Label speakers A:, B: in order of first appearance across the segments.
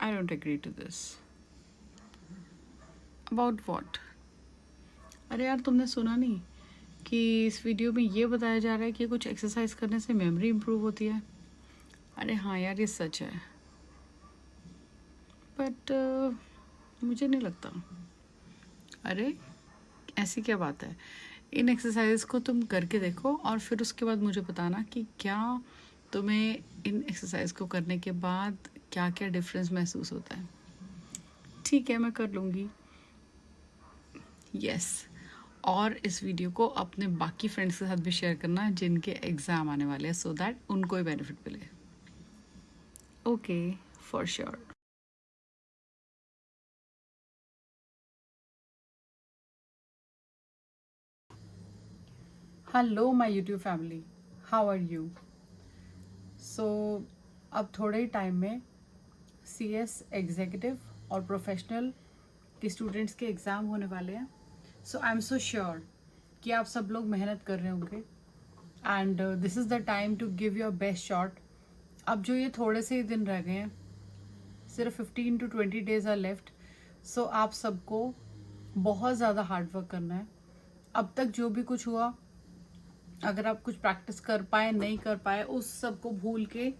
A: I don't agree to this. About what? अरे यार तुमने सुना नहीं कि इस वीडियो में ये बताया जा रहा है कि कुछ एक्सरसाइज करने से मेमोरी इम्प्रूव होती है. अरे हाँ यार ये सच है, बट मुझे नहीं लगता. अरे ऐसी क्या बात है. इन एक्सरसाइज को तुम करके देखो और फिर उसके बाद मुझे बताना कि क्या तुम्हें इन एक्सरसाइज को करने के बाद क्या क्या डिफरेंस महसूस होता है. ठीक है, मैं कर लूँगी. यस. और इस वीडियो को अपने बाकी फ्रेंड्स के साथ भी शेयर करना जिनके एग्ज़ाम आने वाले हैं, सो दैट उनको ही बेनिफिट मिले. Okay, for sure. Hello my YouTube family, how are you. So अब थोड़े ही टाइम में CS एग्जीक्यूटिव और प्रोफेशनल के स्टूडेंट्स के एग्ज़ाम होने वाले हैं. सो आई एम सो श्योर कि आप सब लोग मेहनत कर रहे होंगे and this is the time to give your best shot. अब जो ये थोड़े से ही दिन रह गए हैं, सिर्फ 15 to 20 डेज आर लेफ्ट. सो आप सबको बहुत ज़्यादा हार्ड वर्क करना है. अब तक जो भी कुछ हुआ, अगर आप कुछ प्रैक्टिस कर पाए नहीं कर पाए, उस सब को भूल के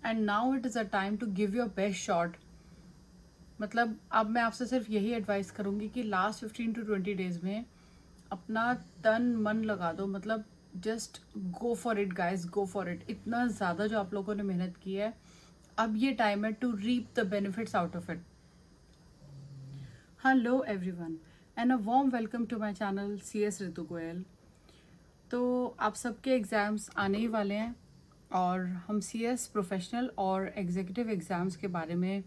A: and now it is a time to give your best shot. मतलब अब मैं आपसे सिर्फ यही एडवाइस करूँगी कि लास्ट 15 to 20 डेज में अपना तन मन लगा दो. मतलब just go for it guys, go for it. इतना ज़्यादा जो आप लोगों ने मेहनत की है, अब ये टाइम है to reap the benefits out of it. Hello everyone and a warm welcome to my channel CS Ritu Goyal. तो आप सबके एग्ज़ाम्स आने ही वाले हैं और हम CS प्रोफेशनल और एग्जीक्यूटिव एग्ज़ाम्स के बारे में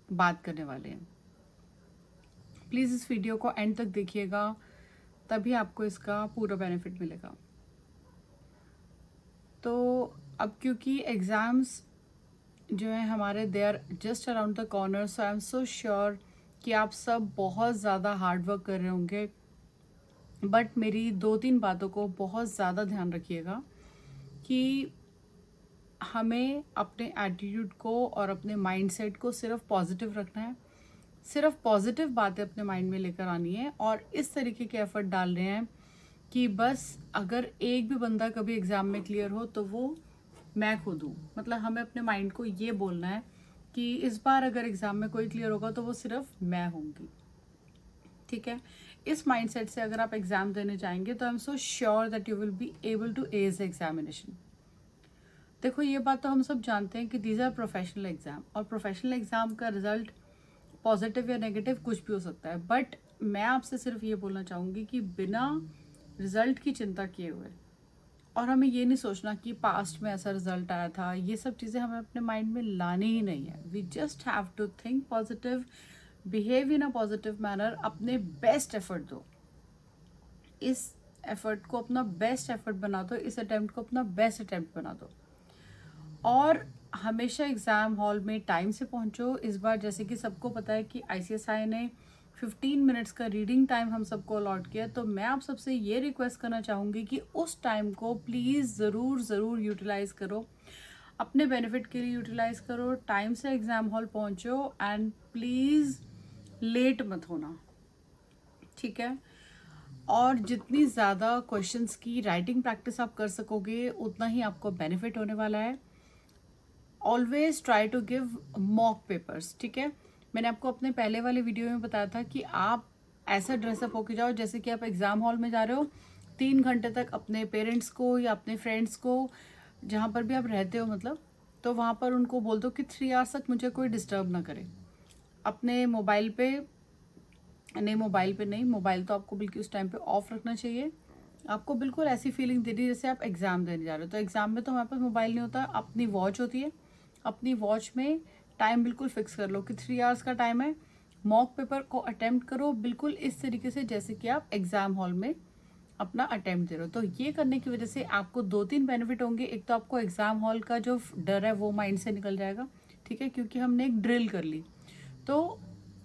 A: बात करने वाले हैं. प्लीज़ इस वीडियो को एंड तक देखिएगा, तभी आपको इसका पूरा बेनिफिट मिलेगा. तो अब क्योंकि एग्ज़ाम्स जो है हमारे they are just around the corner, so I am so sure कि आप सब बहुत ज़्यादा हार्ड वर्क कर रहे होंगे. बट मेरी 2-3 बातों को बहुत ज़्यादा ध्यान रखिएगा कि हमें अपने एटीट्यूड को और अपने माइंडसेट को सिर्फ पॉजिटिव रखना है. सिर्फ पॉजिटिव बातें अपने माइंड में लेकर आनी है और इस तरीके के एफर्ट डाल रहे हैं कि बस अगर एक भी बंदा कभी एग्ज़ाम में क्लियर हो तो वो मैं खुद हूँ. मतलब हमें अपने माइंड को ये बोलना है कि इस बार अगर एग्ज़ाम में कोई क्लियर होगा तो वो सिर्फ मैं होंगी. ठीक है, इस माइंडसेट से अगर आप एग्ज़ाम देने जाएंगे तो I am so sure that you will be able to ace examination. देखो ये बात तो हम सब जानते हैं कि दीज आर प्रोफेशनल एग्ज़ाम और प्रोफेशनल एग्ज़ाम का रिजल्ट पॉजिटिव या नेगेटिव कुछ भी हो सकता है. बट मैं आपसे सिर्फ ये बोलना चाहूँगी कि बिना रिजल्ट की चिंता किए हुए, और हमें ये नहीं सोचना कि पास्ट में ऐसा रिजल्ट आया था, ये सब चीज़ें हमें अपने माइंड में लानी ही नहीं है. We just have to think positive, behave in a positive manner, अपने बेस्ट एफर्ट दो. इस एफर्ट को अपना बेस्ट एफर्ट बना दो, इस अटेम्प्ट को अपना बेस्ट अटेम्प्ट बना दो और हमेशा एग्ज़ाम हॉल में टाइम से पहुंचो. इस बार जैसे कि सबको पता है कि ICSI ने 15 मिनट्स का रीडिंग टाइम हम सबको अलॉट किया, तो मैं आप सबसे ये रिक्वेस्ट करना चाहूँगी कि उस टाइम को प्लीज़ ज़रूर यूटिलाइज़ करो, अपने बेनिफिट के लिए यूटिलाइज़ करो. टाइम से एग्ज़ाम हॉल पहुँचो एंड प्लीज़ लेट मत होना. ठीक है, और जितनी ज़्यादा क्वेश्चंस की राइटिंग प्रैक्टिस आप कर सकोगे उतना ही आपको बेनिफिट होने वाला है. Always try to give mock papers. ठीक है, मैंने आपको अपने पहले वाले वीडियो में बताया था कि आप ऐसा ड्रेसअप होके जाओ जैसे कि आप एग्ज़ाम हॉल में जा रहे हो. 3 घंटे तक अपने पेरेंट्स को या अपने फ्रेंड्स को, जहाँ पर भी आप रहते हो मतलब, तो वहाँ पर उनको बोल दो कि 3 आवर्स तक मुझे कोई डिस्टर्ब ना करे. अपने मोबाइल पे नहीं, मोबाइल तो आपको बिल्कुल उस टाइम पे ऑफ रखना चाहिए. आपको बिल्कुल ऐसी फीलिंग देनी है जैसे आप एग्ज़ाम देने जा रहे हो. तो एग्ज़ाम में तो हमारे पास मोबाइल नहीं होता, अपनी वॉच होती है. अपनी वॉच में टाइम बिल्कुल फिक्स कर लो कि 3 आवर्स का टाइम है. मॉक पेपर को अटेम्प्ट करो बिल्कुल इस तरीके से जैसे कि आप एग्ज़ाम हॉल में अपना अटेम्प्ट दे रहे हो. तो ये करने की वजह से आपको 2-3 बेनिफिट होंगे. एक तो आपको एग्ज़ाम हॉल का जो डर है वो माइंड से निकल जाएगा. ठीक है, क्योंकि हमने एक ड्रिल कर ली तो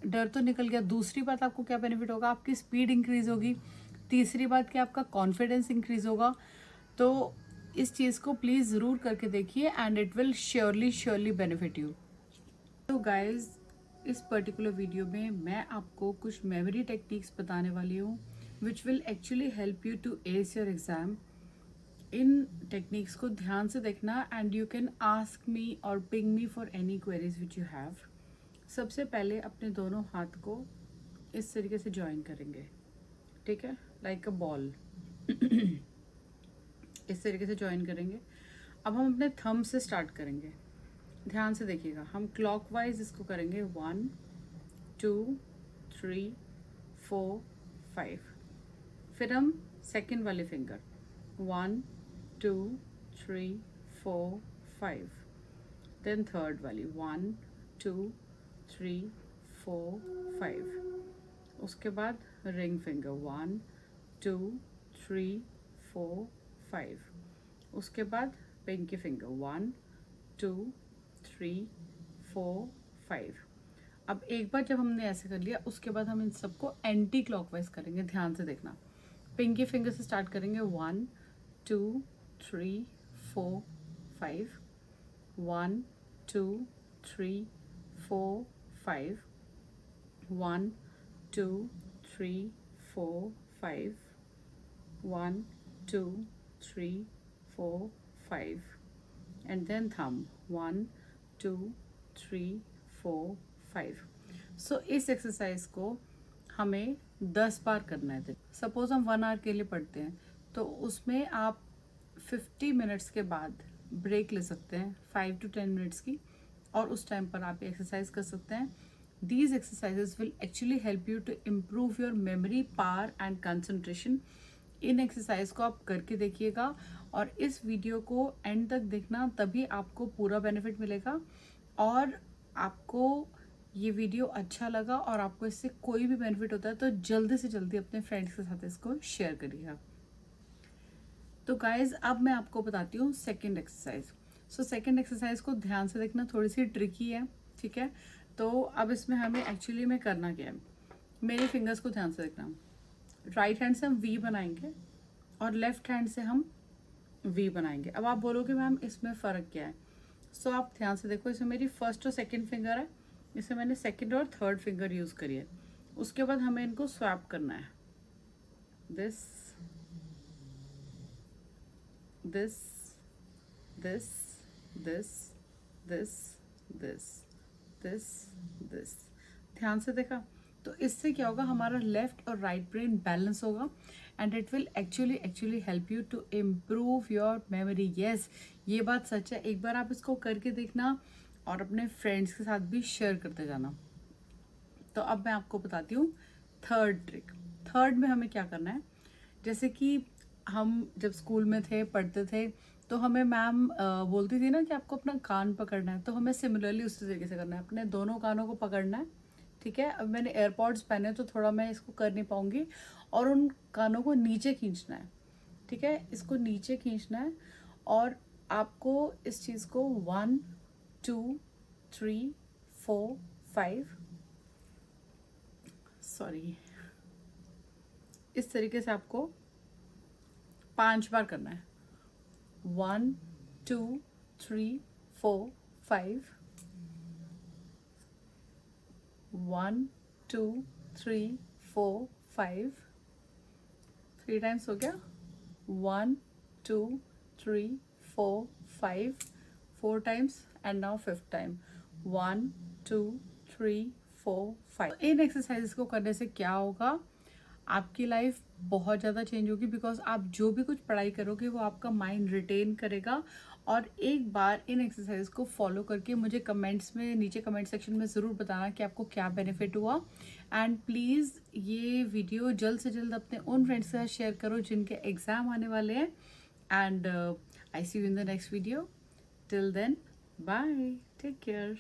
A: डर तो निकल गया. दूसरी बात आपको क्या बेनिफिट होगा, आपकी स्पीड इंक्रीज होगी. तीसरी बात कि आपका कॉन्फिडेंस इंक्रीज होगा. तो इस चीज़ को प्लीज़ ज़रूर करके देखिए and it will surely benefit you. तो गाइज इस पर्टिकुलर वीडियो में मैं आपको कुछ मेमोरी टेक्निक्स बताने वाली हूँ which will actually help you to ace your exam. इन टेक्निक्स को ध्यान से देखना and you can ask me or ping me for any queries which you have. सबसे पहले अपने दोनों हाथ को इस तरीके से ज्वाइन करेंगे, ठीक है, लाइक अ बॉल। इस तरीके से ज्वाइन करेंगे। अब हम अपने थंब से स्टार्ट करेंगे, ध्यान से देखिएगा। हम क्लॉकवाइज इसको करेंगे 1 2 3 4 5। फिर हम सेकेंड वाले फिंगर 1 2 3 4 5। देन थर्ड वाली 1 2 3 4 5। उसके बाद रिंग फिंगर 1 2 3 4 5। उसके बाद पिंकी फिंगर 1 2 3 4 5। अब एक बार जब हमने ऐसे कर लिया, उसके बाद हम इन सबको एंटी क्लॉकवाइज करेंगे। ध्यान से देखना, पिंकी फिंगर से स्टार्ट करेंगे 1 2 3 4 5। 1 2 3 4 5। 1 2 3 4 5। 1 2 3 4 5। and then thumb 1 2 3 4 5। सो इस एक्सरसाइज को हमें 10 बार करना है। सपोज हम 1 आवर के लिए पढ़ते हैं तो उसमें आप 50 मिनट्स के बाद ब्रेक ले सकते हैं 5 to 10 मिनट्स की, और उस टाइम पर आप एक्सरसाइज कर सकते हैं। These exercises will actually help you to improve your memory power and concentration. इन एक्सरसाइज को आप करके देखिएगा और इस वीडियो को एंड तक देखना, तभी आपको पूरा बेनिफिट मिलेगा। और आपको ये वीडियो अच्छा लगा और आपको इससे कोई भी बेनिफिट होता है तो जल्दी से जल्दी अपने फ्रेंड्स के साथ इसको शेयर करिएगा। तो गाइज अब मैं आपको बताती हूँ second exercise. So second exercise को ध्यान से देखना, थोड़ी सी ट्रिकी है, ठीक है। तो अब इसमें हमें एक्चुअली में करना क्या है, मेरे फिंगर्स को ध्यान से देखना। राइट हैंड से हम वी बनाएंगे और लेफ्ट हैंड से हम वी बनाएंगे। अब आप बोलोगे मैम इसमें फ़र्क क्या है। सो आप ध्यान से देखो, इसमें मेरी फर्स्ट और सेकंड फिंगर है, इसमें मैंने सेकंड और थर्ड फिंगर यूज़ करी है। उसके बाद हमें इनको स्वैप करना है, this this this this this this this this. ध्यान से देखा, तो इससे क्या होगा, हमारा लेफ्ट और राइट ब्रेन बैलेंस होगा and it will actually help you to improve your memory. Yes, ये बात सच है। एक बार आप इसको करके देखना और अपने फ्रेंड्स के साथ भी शेयर करते जाना। तो अब मैं आपको बताती हूँ थर्ड ट्रिक। थर्ड में हमें क्या करना है, जैसे कि हम जब स्कूल में थे, पढ़ते थे, तो हमें मैम बोलती थी ना कि आपको अपना कान पकड़ना है, तो हमें सिमिलरली उसी तरीके से करना है, अपने दोनों कानों को पकड़ना है, ठीक है। अब मैंने एयरपॉड्स पहने तो थोड़ा मैं इसको कर नहीं पाऊंगी, और उन कानों को नीचे खींचना है, ठीक है, इसको नीचे खींचना है। और आपको इस चीज़ को 1 2 3 4 5, सॉरी, इस तरीके से आपको 5 बार करना है। 1 2 3 4 5। 1 2 3 4 5। 3 टाइम्स हो गया। 1 2 3 4 5। 4 times and now 5th time 1 2 3 4 5। In exercises को करने से क्या होगा, आपकी लाइफ बहुत ज़्यादा चेंज होगी, बिकॉज आप जो भी कुछ पढ़ाई करोगे वो आपका माइंड रिटेन करेगा। और एक बार इन एक्सरसाइज को फॉलो करके मुझे कमेंट्स में, नीचे कमेंट सेक्शन में ज़रूर बताना कि आपको क्या बेनिफिट हुआ। एंड प्लीज़ ये वीडियो जल्द से जल्द अपने उन फ्रेंड्स के साथ शेयर करो जिनके एग्ज़ाम आने वाले हैं। And I see you in the next video. Till then, bye, take care.